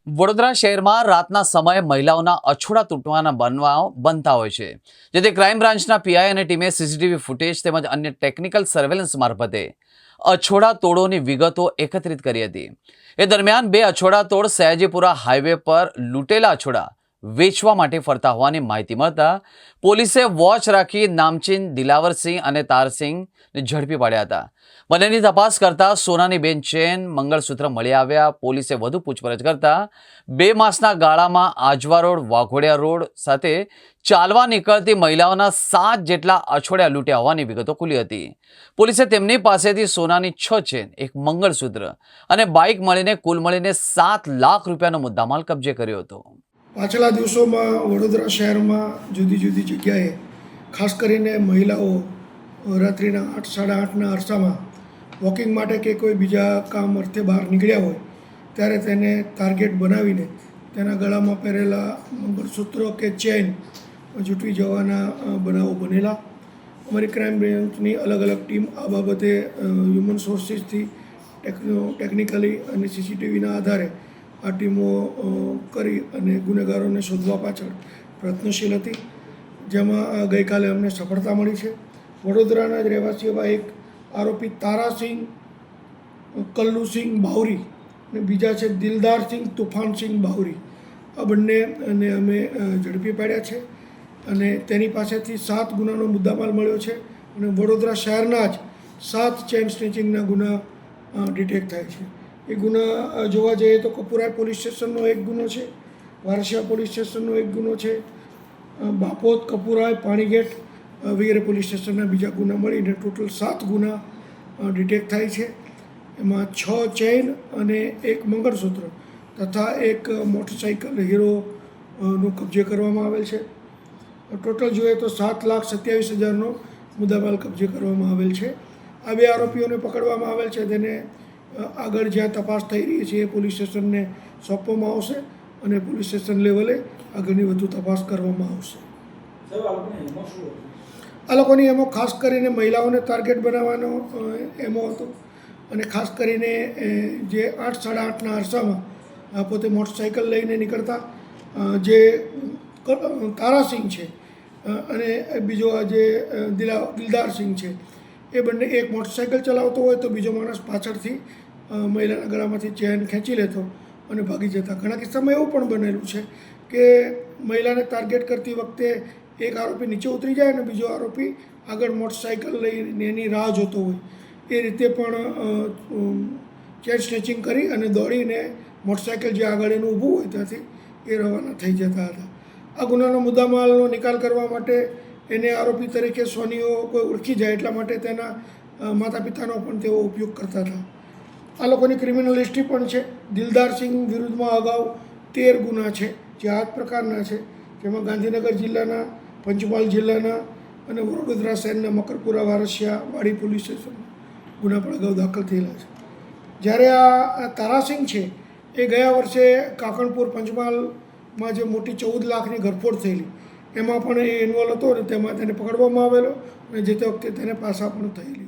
વડોદરા શહેરમાં રાતના સમયે મહિલાઓના અછોડા તૂટવાના બનાવો બનતા હોય છે, જેથી ક્રાઇમ બ્રાન્ચના પીઆઈ અને ટીમે સીસીટીવી ફૂટેજ તેમજ અન્ય ટેકનિકલ સર્વેલન્સ મારફતે અછોડા તોડોની વિગતો એકત્રિત કરી હતી. એ દરમિયાન બે અછોડા તોડ સયાજીપુરા હાઈવે પર લૂંટેલા અછોડા વેચવા માટે ફરતા હોવાની માહિતી મળતા પોલીસે વોચ રાખી નામચીન દિલાવરસિંહ અને તારસિંહને ઝડપી પાડ્યા હતા. બંનેની તપાસ કરતા સોનાની બેન ચેન, મંગળસૂત્ર મળી આવ્યા. પોલીસે વધુ પૂછપરછ કરતા 2 માસના ગાળામાં આજવા રોડ, વાઘોડિયા રોડ સાથે ચાલવા નીકળતી મહિલાઓના 7 જેટલા અછોડા લૂંટ્યા હોવાની વિગતો ખુલી હતી. પોલીસે તેમની પાસેથી સોનાની 6 ચેન, એક મંગળસૂત્ર અને બાઇક મળીને કુલ મળીને 7 લાખ રૂપિયાનો મુદ્દામાલ કબજે કર્યો હતો. પાછલા દિવસોમાં વડોદરા શહેરમાં જુદી જુદી જગ્યાએ ખાસ કરીને મહિલાઓ રાત્રિના 8, 8:30ના અરસામાં વોકિંગ માટે કે કોઈ બીજા કામ અર્થે બહાર નીકળ્યા હોય ત્યારે તેને ટાર્ગેટ બનાવીને તેના ગળામાં પહેરેલા મંગળસૂત્રો કે ચેન જૂટવી જવાના બનાવો બનેલા. અમારી ક્રાઇમ બ્રાન્ચની અલગ અલગ ટીમ આ બાબતે હ્યુમન સોર્સિસથી ટેકનિકલી અને સીસીટીવીના આધારે આ ટીમો કરી અને ગુનેગારોને શોધવા પાછળ પ્રયત્નશીલ હતી, જેમાં ગઈકાલે અમને સફળતા મળી છે. વડોદરાના જ રહેવાસી એવા એક આરોપી તારાસિંહ કલ્લુસિંહ બાવરી અને બીજા છે દિલદારસિંહ તુફાનસિંહ બાવરી, આ બંનેને અમે ઝડપી પાડ્યા છે અને તેની પાસેથી 7 ગુનાનો મુદ્દામાલ મળ્યો છે અને વડોદરા શહેરના જ 7 ચેઇન સ્નેચિંગના ગુના ડિટેક્ટ થાય છે. એ ગુના જોવા જઈએ તો કપુરા પોલીસ સ્ટેશનનો એક ગુનો છે, વારસિયા પોલીસ સ્ટેશનનો એક ગુનો છે, બાપોદ, કપુરા, પાણીગેટ વગેરે પોલીસ સ્ટેશનના બીજા ગુના મળીને ટોટલ 7 ગુના ડિટેક્ટ થાય છે. એમાં 6 ચેઇન અને એક મંગળસૂત્ર તથા એક મોટરસાઇકલ હીરોનો કબજે કરવામાં આવેલ છે. ટોટલ જોઈએ તો 7,27,000નો મુદ્દામાલ કબજે કરવામાં આવેલ છે. આ 2 આરોપીઓને પકડવામાં આવેલ છે. તેને આગળ જ્યાં તપાસ થઈ રહી છે એ પોલીસ સ્ટેશનને સોંપવામાં આવશે અને પોલીસ સ્ટેશન લેવલે આગળની વધુ તપાસ કરવામાં આવશે. આ લોકોની એમો ખાસ કરીને મહિલાઓને ટાર્ગેટ બનાવવાનો એમો હતો અને ખાસ કરીને જે 8, 8:30ના અરસામાં પોતે મોટરસાઇકલ લઈને નીકળતા જે તારાસિંહ છે અને બીજો આ જે દિલદારસિંહ છે, એ બંને એક મોટરસાઇકલ ચલાવતો હોય તો બીજો માણસ પાછળથી મહિલાના ગળામાંથી ચેન ખેંચી લેતો અને ભાગી જતા. ઘણા કિસ્સામાં એવું પણ બનેલું છે કે મહિલાને ટાર્ગેટ કરતી વખતે એક આરોપી નીચે ઉતરી જાય અને બીજો આરોપી આગળ મોટરસાઇકલ લઈને એની રાહ જોતો હોય. એ રીતે પણ ચેન સ્નેચિંગ કરી અને દોડીને મોટરસાઇકલ જે આગળ એનું ઊભું હોય ત્યાંથી એ રવાના થઈ જતા હતા. આ ગુનાનો મુદ્દામાલનો નિકાલ કરવા માટે એને આરોપી તરીકે સોનીઓ કોઈ ઓળખી જાય એટલા માટે તેના માતા પિતાનો પણ તેઓ ઉપયોગ કરતા હતા. આ લોકોની ક્રિમિનલ હિસ્ટ્રી પણ છે. દિલદારસિંહ વિરુદ્ધમાં અગાઉ 13 ગુના છે જે આ જ પ્રકારના છે, જેમાં ગાંધીનગર જિલ્લાના, પંચમહાલ જિલ્લાના અને વડોદરા શહેરના મકરપુરા, વારસિયા, વાડી પોલીસ સ્ટેશનમાં ગુના પણ અગાઉ દાખલ થયેલા છે. જ્યારે આ તારાસિંહ છે એ ગયા વર્ષે કાકણપુર પંચમહાલમાં જે મોટી 14 લાખની ઘરફોડ થયેલી એમાં પણ એ ઇન્વોલ્વ હતો અને તેમાં તેને પકડવામાં આવેલો અને જે તે વખતે તેને પાસા પણ થયેલી.